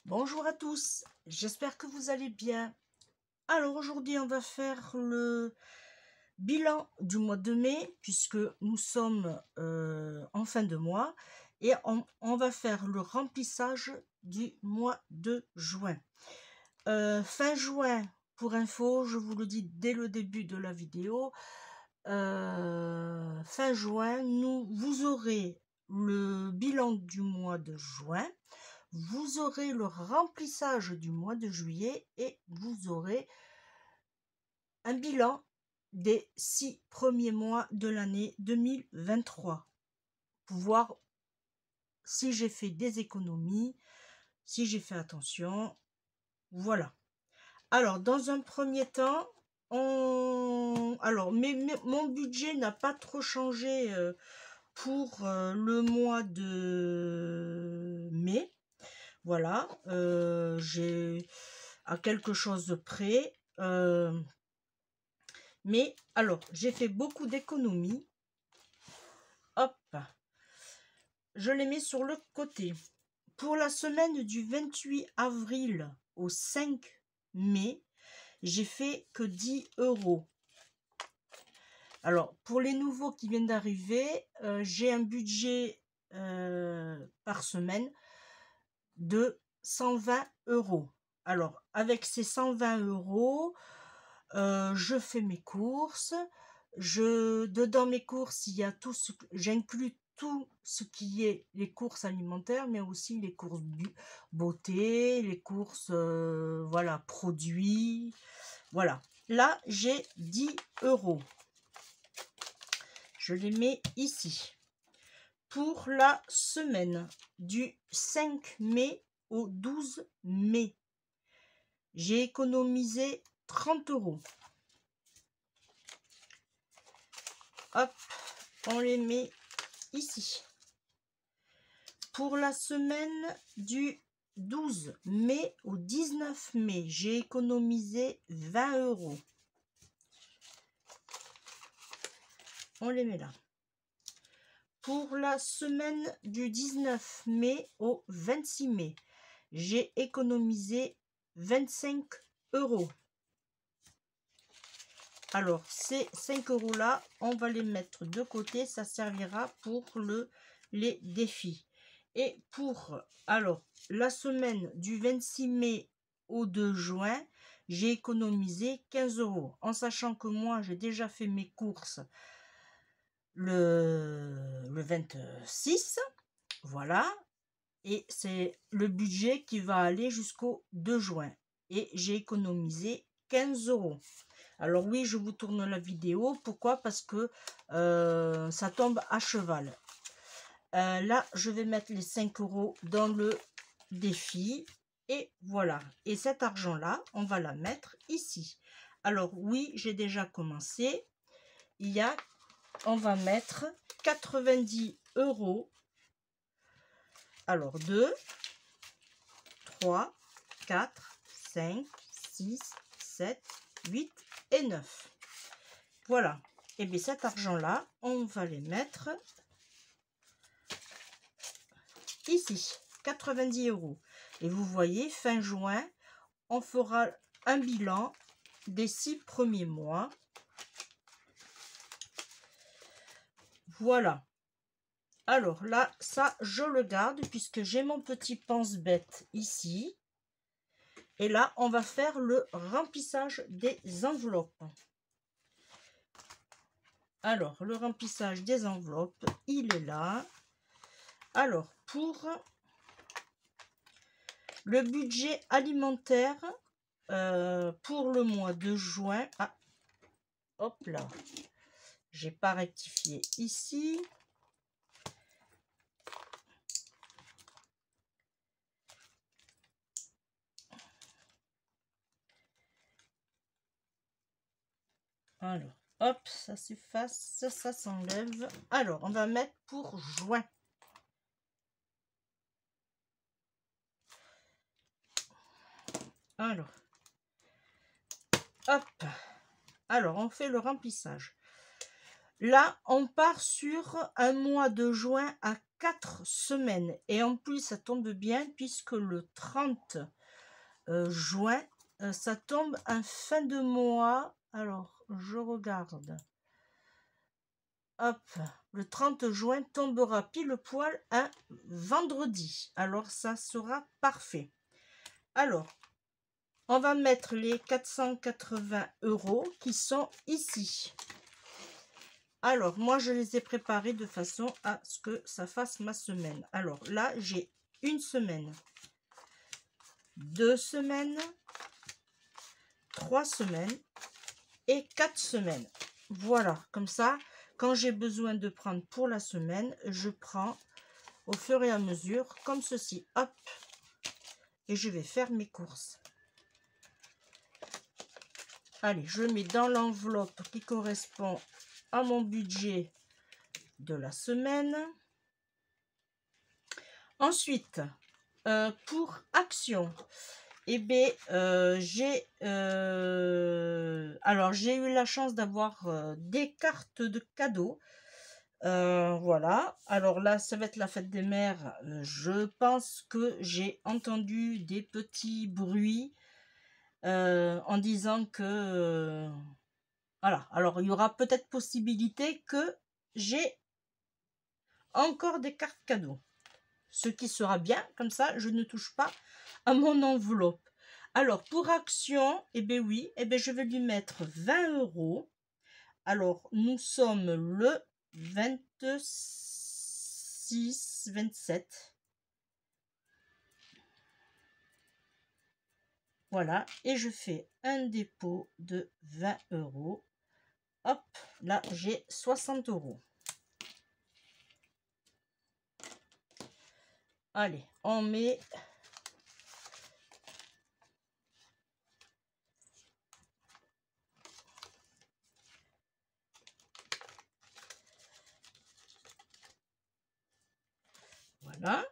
Bonjour à tous, j'espère que vous allez bien. Alors aujourd'hui on va faire le bilan du mois de mai puisque nous sommes en fin de mois et on va faire le remplissage du mois de juin. Fin juin, pour info, je vous le dis dès le début de la vidéo, fin juin, vous aurez le bilan du mois de juin. Vous aurez le remplissage du mois de juillet et vous aurez un bilan des 6 premiers mois de l'année 2023 pour voir si j'ai fait des économies, si j'ai fait attention. Voilà. Alors, dans un premier temps, mon budget n'a pas trop changé pour le mois de mai. Voilà, j'ai à quelque chose de près. Mais alors, j'ai fait beaucoup d'économies. Hop, je les mets sur le côté. Pour la semaine du 28 avril au 5 mai, j'ai fait que 10 €. Alors, pour les nouveaux qui viennent d'arriver, j'ai un budget par semaine de 120 €. Alors, avec ces 120 €, je fais mes courses. Dedans mes courses, il y a j'inclus tout ce qui est les courses alimentaires, mais aussi les courses beauté, les courses, voilà, produits. Voilà. Là, j'ai 10 €. Je les mets ici. Pour la semaine du 5 mai au 12 mai, j'ai économisé 30 €. Hop, on les met ici. Pour la semaine du 12 mai au 19 mai, j'ai économisé 20 €. On les met là. Pour la semaine du 19 mai au 26 mai, j'ai économisé 25 €. Alors, ces 5 € là, on va les mettre de côté. Ça servira pour les défis. Et pour, alors, la semaine du 26 mai au 2 juin, j'ai économisé 15 €. En sachant que moi, j'ai déjà fait mes courses le 26. Voilà. Et c'est le budget qui va aller jusqu'au 2 juin. Et j'ai économisé 15 €. Alors oui, je vous tourne la vidéo. Pourquoi? Parce que ça tombe à cheval. Là, je vais mettre les 5 € dans le défi. Et voilà. Et cet argent-là, on va la mettre ici. Alors oui, j'ai déjà commencé. On va mettre 90 €. Alors 2, 3, 4, 5, 6, 7, 8 et 9. Voilà. Et bien cet argent-là, on va les mettre ici. 90 €. Et vous voyez, fin juin, on fera un bilan des 6 premiers mois. Voilà. Alors là, ça, je le garde puisque j'ai mon petit pense-bête ici. Et là, on va faire le remplissage des enveloppes. Alors, le remplissage des enveloppes, il est là. Alors, pour le budget alimentaire, pour le mois de juin... Ah, hop là, j'ai pas rectifié ici. Alors, hop, ça s'efface, ça s'enlève. Alors, on va mettre pour juin. Alors, hop. Alors, on fait le remplissage. Là, on part sur un mois de juin à 4 semaines. Et en plus, ça tombe bien puisque le 30 juin, ça tombe en fin de mois. Alors, je regarde. Hop, le 30 juin tombera pile poil un vendredi. Alors, ça sera parfait. Alors, on va mettre les 480 € qui sont ici. Alors, moi, je les ai préparés de façon à ce que ça fasse ma semaine. Alors, là, j'ai une semaine, 2 semaines, 3 semaines et 4 semaines. Voilà, comme ça, quand j'ai besoin de prendre pour la semaine, je prends au fur et à mesure, comme ceci. Hop, et je vais faire mes courses. Allez, je mets dans l'enveloppe qui correspond à mon budget de la semaine. Ensuite, pour Action, eh bien, j'ai eu la chance d'avoir des cartes de cadeaux. Voilà. Alors là, ça va être la fête des mères. Je pense que j'ai entendu des petits bruits en disant que voilà. Alors, il y aura peut-être possibilité que j'ai encore des cartes cadeaux. Ce qui sera bien, comme ça, je ne touche pas à mon enveloppe. Alors, pour Action, eh bien oui, eh bien je vais lui mettre 20 €. Alors, nous sommes le 26, 27. Voilà, et je fais un dépôt de 20 €. Hop, là, j'ai 60 €. Allez, on met... Voilà.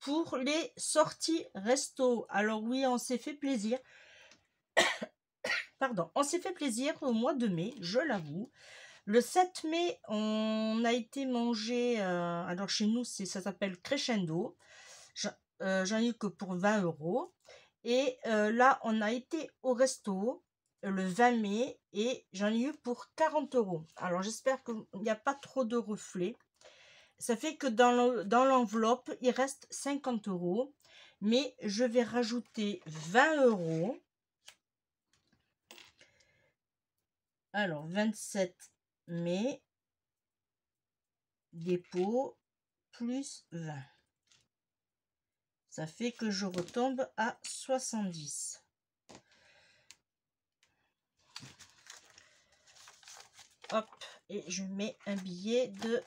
Pour les sorties resto, alors oui, on s'est fait plaisir. Pardon, on s'est fait plaisir au mois de mai, je l'avoue. Le 7 mai, on a été manger, alors chez nous, ça s'appelle Crescendo. J'en ai eu que pour 20 €. Et là, on a été au resto le 20 mai et j'en ai eu pour 40 €. Alors, j'espère qu'il n'y a pas trop de reflets. Ça fait que dans l'enveloppe, il reste 50 €. Mais je vais rajouter 20 €. Alors, 27 mai, dépôt, plus 20. Ça fait que je retombe à 70. Hop, et je mets un billet de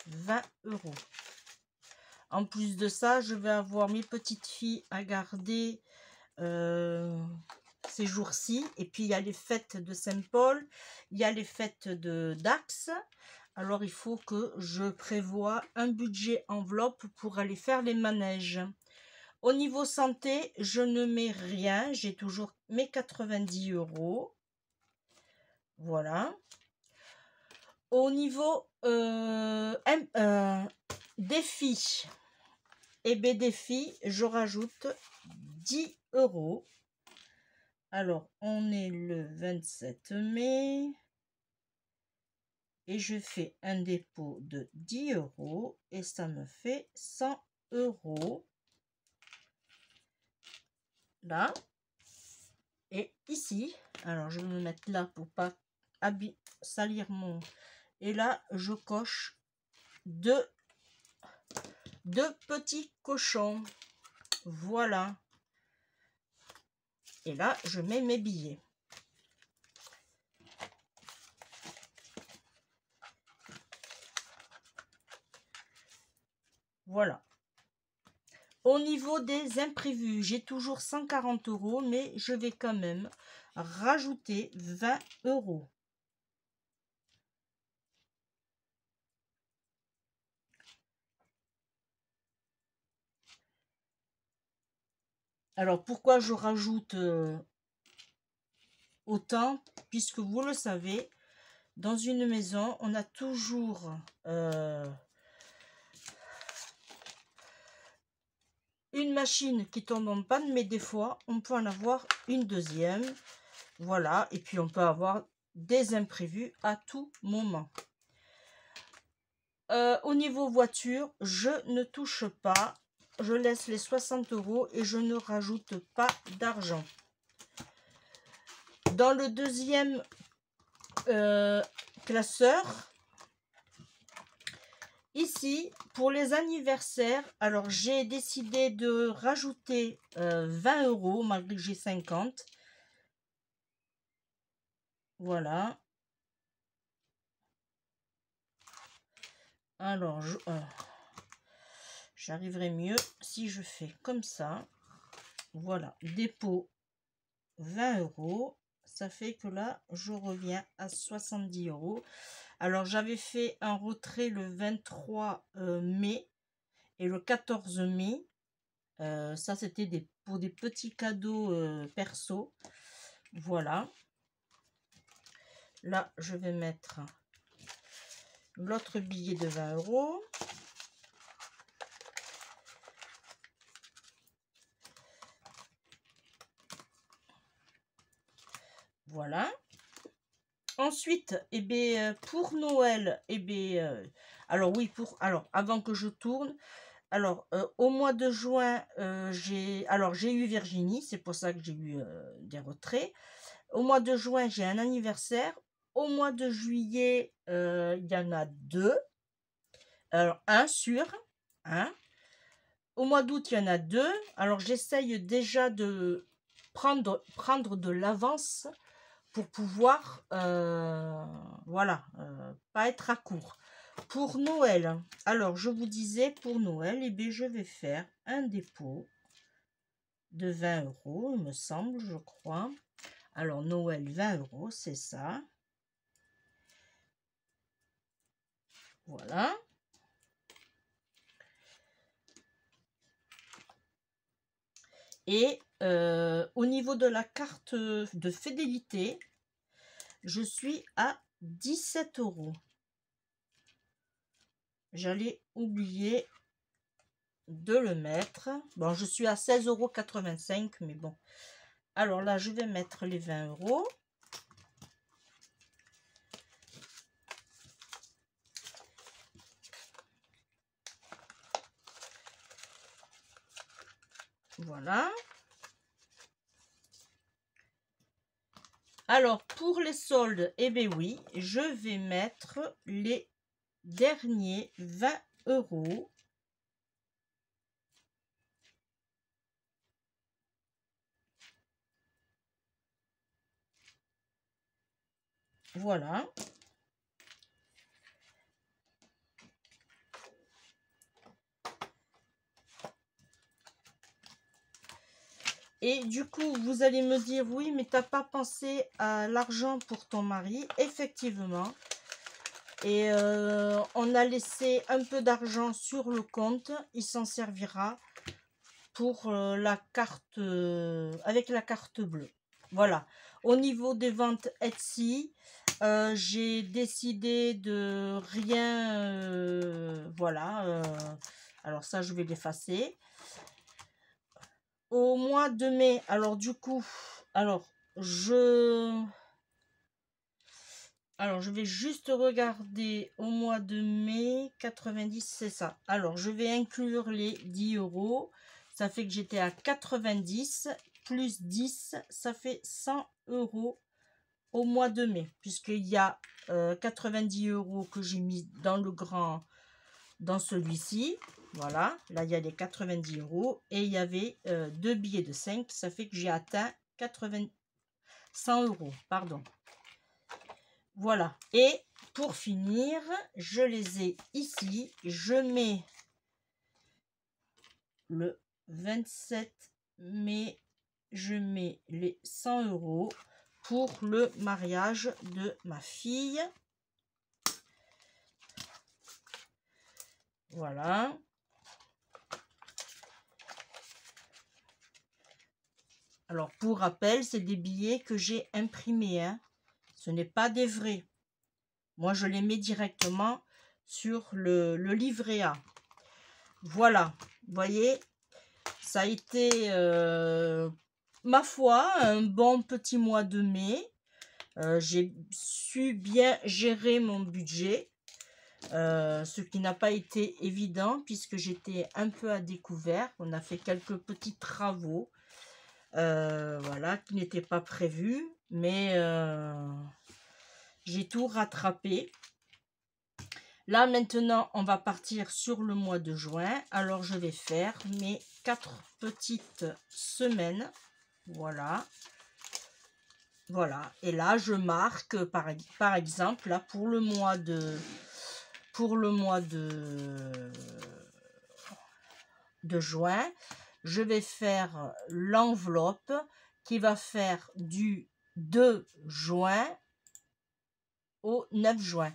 20 €. En plus de ça, je vais avoir mes petites filles à garder ces jours-ci. Et puis, il y a les fêtes de Saint-Paul, il y a les fêtes de Dax. Alors, il faut que je prévoie un budget enveloppe pour aller faire les manèges. Au niveau santé, je ne mets rien. J'ai toujours mes 90 €. Voilà. Au niveau défi, et bien défi, je rajoute 10 €. Alors, on est le 27 mai. Et je fais un dépôt de 10 € et ça me fait 100 €. Là. Et ici, alors je vais me mettre là pour pas salir mon... Et là, je coche deux petits cochons. Voilà. Et là, je mets mes billets. Voilà. Au niveau des imprévus, j'ai toujours 140 €, mais je vais quand même rajouter 20 €. Alors, pourquoi je rajoute autant, puisque vous le savez, dans une maison, on a toujours une machine qui tombe en panne, mais des fois, on peut en avoir une deuxième. Voilà, et puis on peut avoir des imprévus à tout moment. Au niveau voiture, je ne touche pas. Je laisse les 60 € et je ne rajoute pas d'argent. Dans le deuxième classeur, ici, pour les anniversaires, alors j'ai décidé de rajouter 20 € malgré que j'ai 50. Voilà. Alors, j'arriverai mieux si je fais comme ça. Voilà, dépôt 20 €. Ça fait que là, je reviens à 70 €. Alors, j'avais fait un retrait le 23 mai et le 14 mai. Ça, c'était pour des petits cadeaux perso. Voilà. Là, je vais mettre l'autre billet de 20 €. Voilà. Ensuite, eh bien, pour Noël, eh bien, alors oui, avant que je tourne, alors au mois de juin, j'ai eu Virginie, c'est pour ça que j'ai eu des retraits. Au mois de juin, j'ai un anniversaire. Au mois de juillet, il y en a 2. Alors, un sûr, hein. Au mois d'août, il y en a 2. Alors, j'essaye déjà de prendre de l'avance pour pouvoir, voilà, pas être à court. Pour Noël, alors je vous disais, pour Noël, eh bien, je vais faire un dépôt de 20 €, il me semble, je crois. Alors, Noël, 20 €, c'est ça. Voilà. Et au niveau de la carte de fidélité, je suis à 17 €. J'allais oublier de le mettre. Bon, je suis à 16,85 €, mais bon. Alors là, je vais mettre les 20 €. Voilà. Alors, pour les soldes, eh bien oui, je vais mettre les derniers 20 €. Voilà. Et du coup, vous allez me dire, oui, mais t'as pas pensé à l'argent pour ton mari. Effectivement. Et on a laissé un peu d'argent sur le compte. Il s'en servira pour la carte, avec la carte bleue. Voilà. Au niveau des ventes Etsy, j'ai décidé de rien, voilà. Alors ça, je vais l'effacer. Au mois de mai, alors du coup, je vais juste regarder au mois de mai, 90, c'est ça. Alors, je vais inclure les 10 €. Ça fait que j'étais à 90, plus 10, ça fait 100 € au mois de mai. Puisqu'il y a 90 € que j'ai mis dans le grand, dans celui-ci. Voilà, là, il y a les 90 €. Et il y avait 2 billets de 5. Ça fait que j'ai atteint 100 €, pardon. Voilà. Et pour finir, je les ai ici. Je mets le 27 mai, je mets les 100 € pour le mariage de ma fille. Voilà. Alors, pour rappel, c'est des billets que j'ai imprimés, hein. Ce n'est pas des vrais. Moi, je les mets directement sur le livret A. Voilà, vous voyez, ça a été, ma foi, un bon petit mois de mai. J'ai su bien gérer mon budget, ce qui n'a pas été évident puisque j'étais un peu à découvert. On a fait quelques petits travaux, voilà, qui n'étaient pas prévus, mais j'ai tout rattrapé. Là, maintenant, on va partir sur le mois de juin. Alors, je vais faire mes 4 petites semaines. Voilà. Voilà. Et là, je marque, par exemple, là, pour le mois de juin, je vais faire l'enveloppe qui va faire du 2 juin au 9 juin.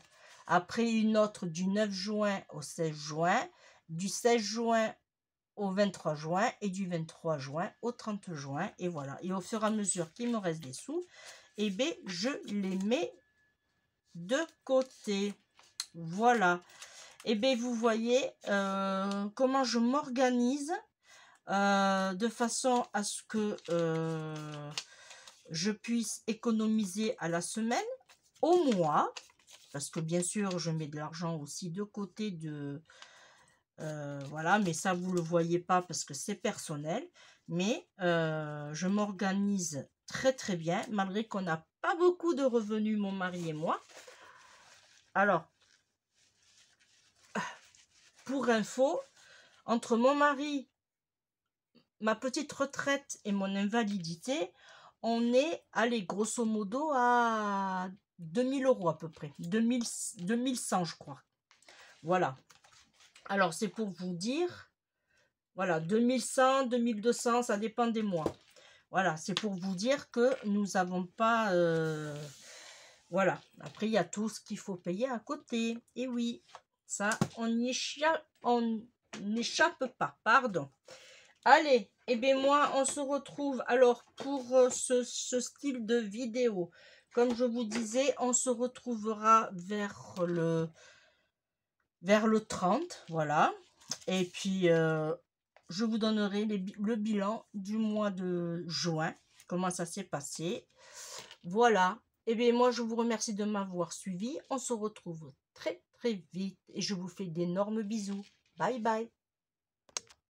Après une autre du 9 juin au 16 juin, du 16 juin au 23 juin et du 23 juin au 30 juin. Et voilà. Et au fur et à mesure qu'il me reste des sous, eh bien, je les mets de côté. Voilà. Et bien, vous voyez comment je m'organise de façon à ce que je puisse économiser à la semaine, au mois. Parce que bien sûr, je mets de l'argent aussi de côté de... voilà, mais ça, vous ne le voyez pas parce que c'est personnel. Mais je m'organise très très bien, malgré qu'on n'a pas beaucoup de revenus, mon mari et moi. Alors, pour info, entre mon mari, ma petite retraite et mon invalidité, on est, allez, grosso modo, à 2000 € à peu près. 2100, je crois. Voilà. Alors, c'est pour vous dire, voilà, 2100, 2200, ça dépend des mois. Voilà, c'est pour vous dire que nous n'avons pas... voilà, après, il y a tout ce qu'il faut payer à côté. Et oui, ça, on n'échappe pas, pardon. Allez, et bien moi, on se retrouve, alors, pour ce style de vidéo. Comme je vous disais, on se retrouvera vers le 30, voilà. Et puis, je vous donnerai le bilan du mois de juin, comment ça s'est passé. Voilà. Et bien moi, je vous remercie de m'avoir suivi. On se retrouve très très vite et je vous fais d'énormes bisous. Bye bye.